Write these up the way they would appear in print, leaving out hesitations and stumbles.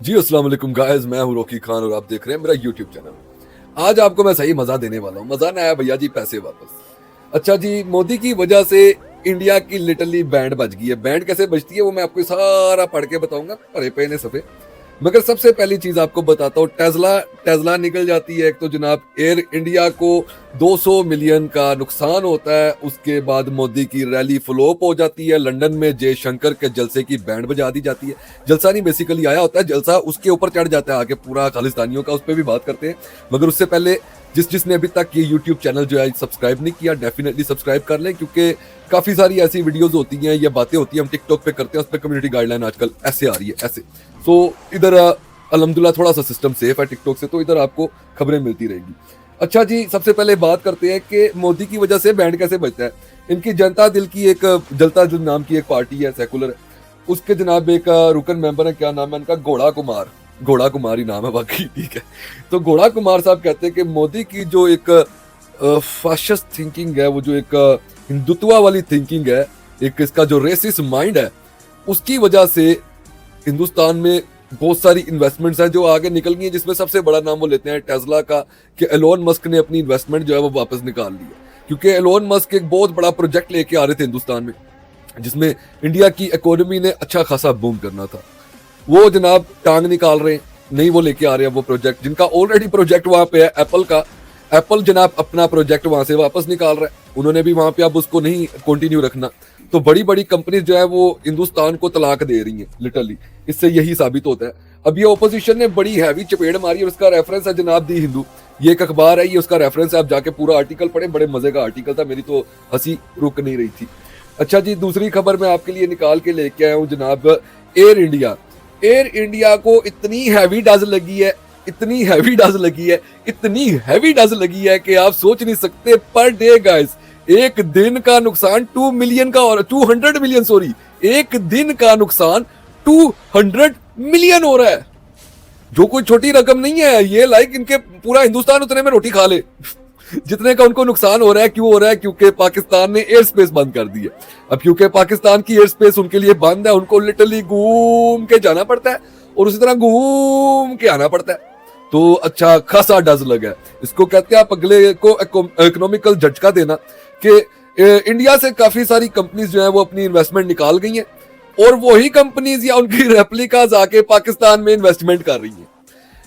जी अस्सलाम वालेकुम गाइस, मैं हूं रॉकी खान और आप देख रहे हैं मेरा यूट्यूब चैनल। आज आपको मैं सही मजा देने वाला हूं। मजा ना आया भैया जी, पैसे वापस। अच्छा जी, मोदी की वजह से इंडिया की लिटरली बैंड बज गई है। बैंड कैसे बजती है वो मैं आपको सारा पढ़ के बताऊंगा, पढ़े पे ने सफे। मगर सबसे पहली चीज आपको बताता हूँ, टेस्ला टेस्ला निकल जाती है। एक तो जनाब एयर इंडिया को 200 मिलियन का नुकसान होता है। उसके बाद मोदी की रैली फ्लॉप हो जाती है। लंदन में जयशंकर के जलसे की बैंड बजा दी जाती है। जलसा नहीं, बेसिकली आया होता है जलसा, उसके ऊपर चढ़ जाता है आके पूरा खालिस्तानियों का। उस पर भी बात करते हैं, मगर उससे पहले जिसने अभी तक ये यूट्यूब चैनल जो है सब्सक्राइब नहीं किया, डेफिनेटली सब्सक्राइब कर लें, क्योंकि काफी सारी ऐसी वीडियोस होती हैं, ये बातें होती हैं हम टिकटॉक पे करते हैं, उस पर कम्युनिटी गाइडलाइन आजकल ऐसे आ रही है ऐसे। तो इधर अल्हम्दुलिल्लाह थोड़ा सा सिस्टम सेफ है टिकटॉक से, तो इधर आपको खबरें मिलती रहेगी। अच्छा जी, सबसे पहले बात करते हैं कि मोदी की वजह से बैंड कैसे बजता है। इनकी जनता दिल की एक जलता दिल नाम की एक पार्टी है, सेकुलर। उसके जनाब एक रुकन मेंबर है, क्या नाम है इनका, घोड़ा कुमार। घोड़ा कुमार ही नाम है बाकी, ठीक है। तो घोड़ा कुमार साहब कहते हैं कि मोदी की जो एक फाशिस्ट थिंकिंग है, वो जो एक हिंदुत्व वाली थिंकिंग है, एक इसका जो रेसिस्ट माइंड है, उसकी वजह से हिंदुस्तान में बहुत सारी इन्वेस्टमेंट्स हैं जो आगे निकल गई हैं। जिसमें सबसे बड़ा नाम वो लेते हैं टेस्ला का, कि एलोन मस्क ने अपनी इन्वेस्टमेंट जो है वो वापस निकाल ली है। क्योंकि एलोन मस्क एक बहुत बड़ा प्रोजेक्ट लेके आ रहे थे हिंदुस्तान में, जिसमें इंडिया की इकोनॉमी ने अच्छा खासा बूम करना था। वो जनाब टांग निकाल रहे हैं, नहीं वो लेके आ रहे हैं वो प्रोजेक्ट, जिनका ऑलरेडी प्रोजेक्ट वहां पे है एप्पल का। एप्पल जनाब अपना प्रोजेक्ट वहां से वापस निकाल रहा है, उन्होंने भी वहां पे अब उसको नहीं कंटिन्यू रखना। तो बड़ी बड़ी कंपनीज जो है वो हिंदुस्तान को तलाक दे रही हैं लिटरली। इससे यही साबित होता है। अब ये ओपोजिशन ने बड़ी हैवी चपेट मारी, और उसका रेफरेंस है जनाब दी हिंदू। ये एक अखबार है, ये उसका रेफरेंस है, आप जाके पूरा आर्टिकल पढ़े, बड़े मजे का आर्टिकल था, मेरी तो हंसी रुक नहीं रही थी। अच्छा जी, दूसरी खबर मैं आपके लिए निकाल के लेके आया हूँ जनाब, एयर इंडिया। एयर इंडिया को इतनी हैवी डज लगी है, इतनी हैवी डज लगी है, इतनी हैवी डज लगी है कि आप सोच नहीं सकते। पर डे गाइस, एक दिन का नुकसान 2 मिलियन का, और 200 मिलियन, सॉरी, एक दिन का नुकसान 200 मिलियन हो रहा है, जो कोई छोटी रकम नहीं है। ये लाइक इनके पूरा हिंदुस्तान उतने में रोटी खा ले जितने का उनको नुकसान हो रहा है। क्यों हो रहा है? क्योंकि पाकिस्तान ने एयर स्पेस बंद कर दी है। अब क्योंकि पाकिस्तान की एयर स्पेस उनके लिए बंद है, उनको लिटरली घूम के जाना पड़ता है और उसी तरह घूम के आना पड़ता है। तो अच्छा खासा डज लगा है। इसको कहते हैं आप अगले को इकोनॉमिकल झटका देना, कि इंडिया से काफी सारी कंपनीज जो है वो अपनी इन्वेस्टमेंट निकाल गई हैं, और वही कंपनीज या उनकी रेप्लिकाज आके पाकिस्तान में इन्वेस्टमेंट कर रही हैं।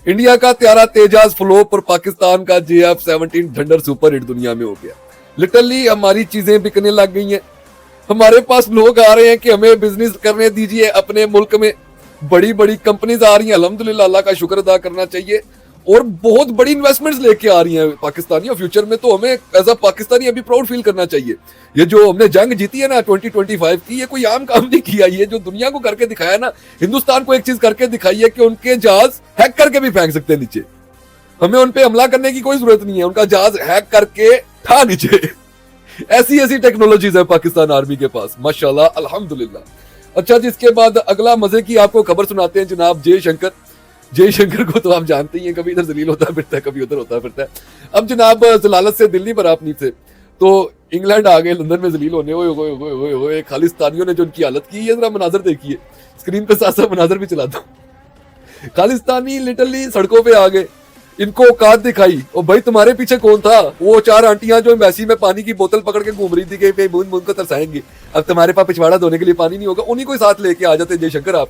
इंडिया का त्यारा तेजाज फ्लोप और पाकिस्तान का JF-17 थंडर सुपर हिट दुनिया में हो गया। लिटरली हमारी चीजें बिकने लग गई हैं। हमारे पास लोग आ रहे हैं कि हमें बिजनेस करने दीजिए अपने मुल्क में। बड़ी बड़ी कंपनीज आ रही हैं, अल्हम्दुलिल्लाह, अल्लाह का शुक्र अदा करना चाहिए, और बहुत बड़ी इन्वेस्टमेंट्स लेके आ रही हैं पाकिस्तानी। और फ्यूचर में तो हमें एज अ पाकिस्तानी अभी प्राउड फील करना चाहिए। ये जो हमने जंग जीती है ना 2025 की, ये कोई आम काम नहीं किया। ये जो दुनिया को करके दिखाया ना, हिंदुस्तान को एक चीज करके दिखाई है कि उनके जहाज हैक करके भी फेंक सकते हैं नीचे। हमें उन पे हमला करने की कोई जरूरत नहीं है, उनका जहाज हैक करके ठा नीचे ऐसी ऐसी टेक्नोलॉजीज है पाकिस्तान आर्मी के पास, माशाल्लाह, अल्हम्दुलिल्लाह। अच्छा, जिसके बाद अगला मजे की आपको खबर सुनाते हैं जनाब जयशंकर। जयशंकर को तो आप जानते ही हैं, कभी इधर जलील होता फिरता है, कभी उधर होता फिरता है। अब जनाब जलालत से दिल्ली पर आप नहीं थे, तो इंग्लैंड आ गए लंदन में जलील होने। ओए ओए ओए ओए ओए, खालिस्तानियों ने जो उनकी हालत की है, जरा मनाजर देखिए। स्क्रीन पे साथ साथ मनाजर भी चलाता हूँ। खालिस्तानी लिटरली सड़कों पे आ गए, इनको औकात दिखाई। और भाई तुम्हारे पीछे कौन था? वो 4 आंटियां जो एम्बेसी में पानी की बोतल पकड़ के घूम रही थी कि बूंद बूंद को तरसाएंगे, अब तुम्हारे पास पिछवाड़ा धोने के लिए पानी नहीं होगा, उन्हीं को साथ लेके आ जाते जयशंकर।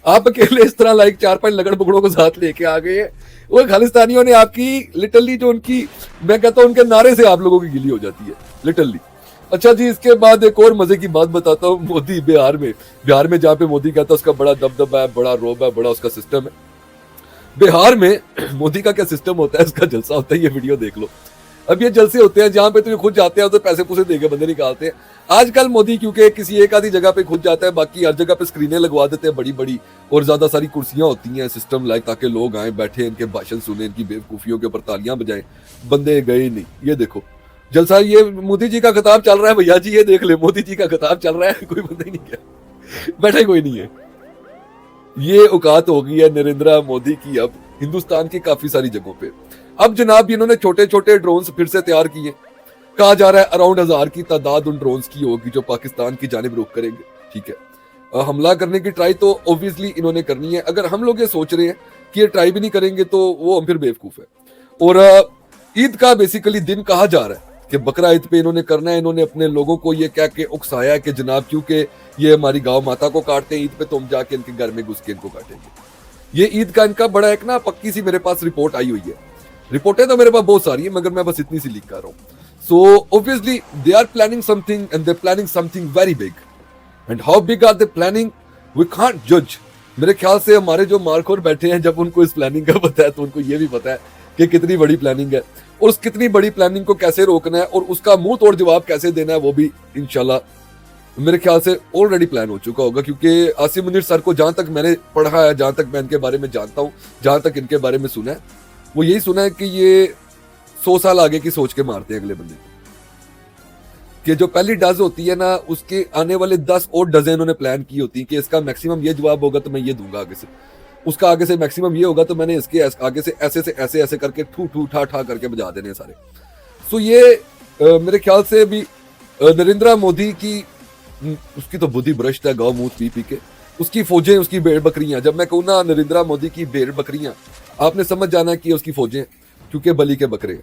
आप अकेले इस तरह लाइक 4-5 लगड़ पकड़ों को साथ लेके आ गए। वो खालिस्तानियों ने आपकी लिटरली जो उनकी, मैं कहता हूं उनके नारे से आप लोगों की गिली हो जाती है लिटरली। अच्छा जी, इसके बाद एक और मजे की बात बताता हूँ। मोदी बिहार में जहाँ पे मोदी कहता है उसका बड़ा दबदबा है, बड़ा रोब है, बड़ा उसका सिस्टम है। बिहार में मोदी का क्या सिस्टम होता है, उसका जलसा होता है, ये वीडियो देख लो। अब ये जलसे होते हैं जहां पे तो ये खुद जाते हैं, तो पैसे पूसे देके बंदे निकालते हैं। आजकल मोदी क्योंकि किसी एक आधी जगह पे खुद जाता है, बाकी हर जगह पे स्क्रीनें लगवा देते हैं बड़ी बड़ी, और ज्यादा सारी कुर्सियां होती हैं सिस्टम लाइक, ताकि लोग आए, बैठे, इनके भाषण सुने, इनकी बेवकूफियों के ऊपर तालियां बजाएं। बंदे गए नहीं। ये देखो जलसा, ये मोदी जी का खिताब चल रहा है भैया जी, ये देख ले, मोदी जी का खिताब चल रहा है, कोई बंदा ही नहीं गया, बैठे कोई नहीं है। ये औकात हो गई है नरेंद्र मोदी की अब हिंदुस्तान की काफी सारी जगहों पे। अब जनाब इन्होंने छोटे छोटे ड्रोन्स फिर से तैयार किए। कहा जा रहा है अराउंड 1000 की तादाद उन ड्रोन्स की होगी जो पाकिस्तान की जानिब रुख करेंगे, ठीक है। हमला करने की ट्राई तो ऑब्वियसली इन्होंने करनी है। अगर हम लोग ये सोच रहे हैं कि ये ट्राई भी नहीं करेंगे तो वो हम फिर बेवकूफ है। और ईद का बेसिकली दिन कहा जा रहा है कि बकरा ईद पे इन्होंने करना है। इन्होंने अपने लोगों को ये कह के उकसाया है कि जनाब क्योंकि ये हमारी गांव माता को काटते हैं ईद पे, तो हम जाके इनके घर में घुस के इनको काटेंगे। ये ईद का इनका बड़ा एक ना पक्की सी मेरे पास रिपोर्ट आई हुई है। रिपोर्टें तो मेरे पास बहुत सारी है मगर मैं बस इतनी सी लिख कर रहा हूँ। So obviously they are planning something and they planning something very big. And how big are they planning we can't जज। मेरे ख्याल से हमारे जो मार्कोर बैठे हैं, जब उनको इस प्लानिंग का पता है तो उनको ये भी पता है कि कितनी बड़ी प्लानिंग है और उस कितनी बड़ी प्लानिंग को कैसे रोकना है और उसका मुंह तोड़ जवाब कैसे देना है वो भी इंशाल्लाह मेरे ख्याल से ऑलरेडी प्लान हो चुका होगा। क्योंकि आसिम मुनीर सर को जहां तक मैंने पढ़ा है, जहां तक मैं इनके बारे में जानता हूं, जहां तक इनके बारे में सुना है, वो यही सुना है कि ये 100 साल आगे की सोच के मारते हैं अगले बंदे को। कि जो पहली डज होती है ना, उसके आने वाले 10 और डजें उन्होंने प्लान की होती है कि इसका मैक्सिमम ये जवाब होगा तो मैं ये दूंगा आगे से, उसका आगे से मैक्सिमम ये होगा तो मैंने इसके आगे से ऐसे ऐसे करके ठू ठू ठा ठा करके बजा देने सारे। सो ये मेरे ख्याल से भी नरेंद्र मोदी की उसकी तो बुद्धि भ्रष्ट है, गौ मूत पी पी के। उसकी फौजें, उसकी भेड़ बकरियां, जब मैं कहूँ ना नरेंद्र मोदी की भेड़ बकरियां, आपने समझ जाना है कि उसकी फौजें, क्योंकि बलि के बकरे।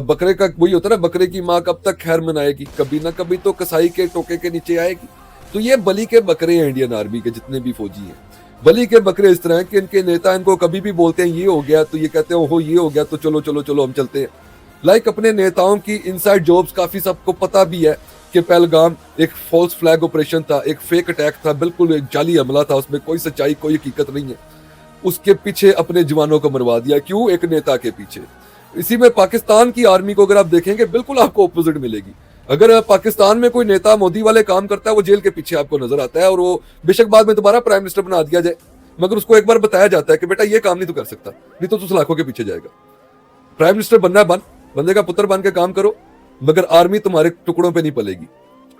बकरे का वही होता है ना, बकरे की माँ कब तक खैर मनाएगी, कभी ना कभी तो कसाई के टोके के नीचे आएगी। तो ये बलि के बकरे हैं इंडियन आर्मी के जितने भी फौजी हैं। बलि के बकरे इस तरह हैं कि इनके नेता इनको कभी भी बोलते हैं ये हो गया तो ये कहते हैं ओहो ये हो गया तो चलो चलो चलो हम चलते हैं। लाइक अपने नेताओं की इनसाइड जॉब्स काफी सबको पता भी है कि पहलगाम एक फॉल्स फ्लैग ऑपरेशन था, एक फेक अटैक था, बिल्कुल एक जाली हमला था, उसमें कोई सच्चाई कोई हकीकत नहीं है। उसके पीछे अपने जवानों को मरवा दिया, क्यों? एक नेता के पीछे। इसी में पाकिस्तान की आर्मी को अगर आप देखेंगे बिल्कुल आपको ऑपोजिट मिलेगी। अगर पाकिस्तान में कोई नेता मोदी वाले काम करता है वो जेल के पीछे आपको नजर आता है और वो बेशक बाद में दोबारा प्राइम मिनिस्टर बना दिया जाए, मगर उसको एक बार बताया जाता है कि बेटा ये काम नहीं तो कर सकता, नहीं तो तू सलाखों के पीछे जाएगा। प्राइम मिनिस्टर बनना बन, बंदे का पुत्र बन के काम करो, मगर आर्मी तुम्हारे टुकड़ों पे नहीं पलेगी।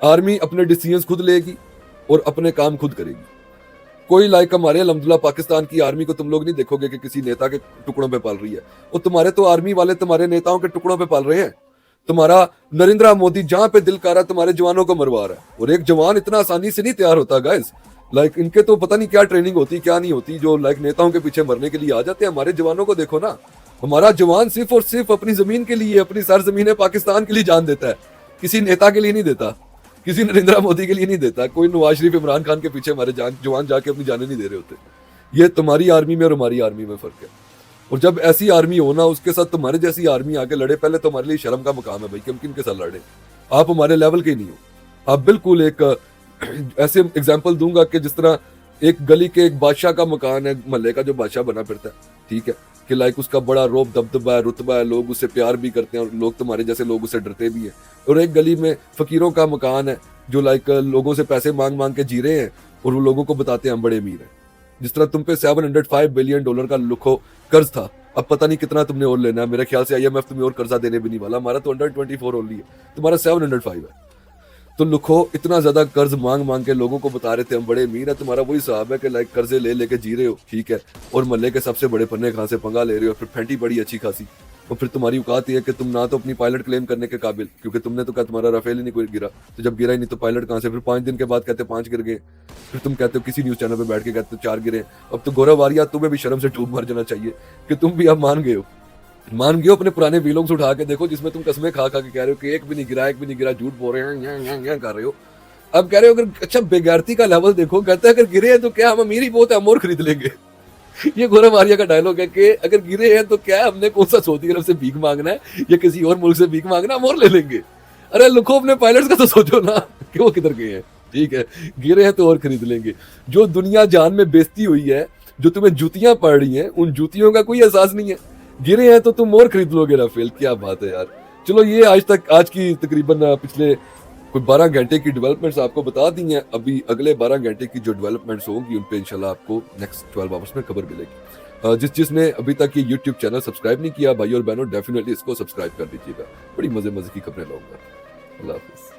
आर्मी अपने डिसीजंस खुद लेगी और अपने काम खुद करेगी। कोई लाइक हमारे अल्हम्दुलिल्लाह पाकिस्तान की आर्मी को तुम लोग नहीं देखोगे कि किसी नेता के टुकड़ों पे पाल रही है। और तुम्हारे तो आर्मी वाले तुम्हारे नेताओं के टुकड़ों पे पाल रहे हैं। तुम्हारा नरेंद्र मोदी जहां पे दिल कर रहा है तुम्हारे जवानों को मरवा रहा है। और एक जवान इतना आसानी से नहीं तैयार होता गाइस। लाइक इनके तो पता नहीं क्या ट्रेनिंग होती क्या नहीं होती, जो लाइक नेताओं के पीछे मरने के लिए आ जाते हैं। हमारे जवानों को देखो ना, हमारा जवान सिर्फ और सिर्फ अपनी जमीन के लिए, अपनी सरजमीन पाकिस्तान के लिए जान देता है, किसी नेता के लिए नहीं देता, किसी नरेंद्र मोदी के लिए नहीं देता। कोई नवाज शरीफ इमरान खान के पीछे हमारे जवान जाके अपनी जाने नहीं दे रहे होते। ये तुम्हारी आर्मी में और हमारी आर्मी में फर्क है। और जब ऐसी आर्मी हो ना, उसके साथ तुम्हारे जैसी आर्मी आके लड़े, पहले तो हमारे लिए शर्म का मुकाम है भाई कि हम किन के साथ लड़े। आप हमारे लेवल के नहीं हो। आप बिल्कुल एक ऐसे एग्जाम्पल दूंगा कि जिस तरह एक गली के एक बादशाह का मकान है, मोहल्ले का जो बादशाह बना फिरता है, ठीक है, कि लाइक उसका बड़ा रोब दबदबा है, रुतबा है, लोग उससे प्यार भी करते हैं और लोग तुम्हारे जैसे लोग उससे डरते भी हैं। और एक गली में फकीरों का मकान है जो लाइक लोगों से पैसे मांग मांग के जी रहे हैं और वो लोगों को बताते हैं हम बड़े अमीर हैं। जिस तरह तुम पे $705 बिलियन का लुखो कर्ज था, अब पता नहीं कितना तुमने और लेना है। मेरे ख्याल से IMF तुम्हें और कर्जा देने भी नहीं वाला। हमारा तो 124 ओनली है, तुम्हारा 705 है। तो लुखो इतना ज्यादा कर्ज मांग मांग के लोगों को बता रहे थे हम बड़े अमीर है। तुम्हारा वही हिसाब है कि लाइक कर्जे ले लेके जी रहे हो, ठीक है, और मोहल्ले के सबसे बड़े पन्ने खां से पंगा ले रहे हो, फिर फेंटी बड़ी अच्छी खासी। और फिर तुम्हारी औकात ये है कि तुम ना तो अपनी पायलट क्लेम करने के काबिल, क्योंकि तुमने तो कहा तुम्हारा राफेल ही नहीं कोई गिरा, तो जब गिरा ही नहीं तो पायलट कहां से। फिर 5 दिन के बाद कहते 5 गिर गए, फिर तुम कहते हो किसी न्यूज चैनल पे बैठ के कहते हो 4 गिरे। अब तो गौरव वारिया तुम्हें भी शर्म से डूब मर जाना चाहिए कि तुम भी अब मान गए हो अपने पुराने वीलॉग्स उठा के देखो जिसमें तुम कसमें खा खा के कह रहे हो कि एक भी नहीं गिरा, झूठ बोल रहे हैं, कर रहे हो। अब कह रहे हो अगर अच्छा बेगारती का लेवल देखो, कहते हैं अगर गिरे हैं तो क्या हम अमीर ही बहुत है, हम और खरीद लेंगे। ये गौरव आर्या का डायलॉग है कि अगर गिरे हैं तो क्या हमने कौन सा सऊदी अरब से भीख मांगना है या किसी और मुल्क से भीख मांगना, हम और ले लेंगे। अरे लुखो अपने पायलट्स का तो सोचो ना कि वो किधर गए हैं, ठीक है, गिरे हैं तो और खरीद लेंगे। जो दुनिया जान में बेइज्जती हुई है, जो तुम्हें जूतियां पड़ रही हैं, उन जूतियों का कोई एहसास नहीं है। गिरे हैं तो तुम और खरीद लोगे राफेल, क्या बात है यार। चलो ये आज की तकरीबन पिछले कोई 12 घंटे की डेवलपमेंट्स आपको बता दी हैं। अभी अगले 12 घंटे की जो डेवलपमेंट्स होंगी उन पे इंशाल्लाह आपको नेक्स्ट 12 आवर्स में खबर मिलेगी। जिसने अभी तक ये यूट्यूब चैनल सब्सक्राइब नहीं किया भाई और बहनों, डेफिनेटली इसको सब्सक्राइब कर दीजिएगा। बड़ी मजे की खबरें लाऊंगा। अल्लाह हाफिज़।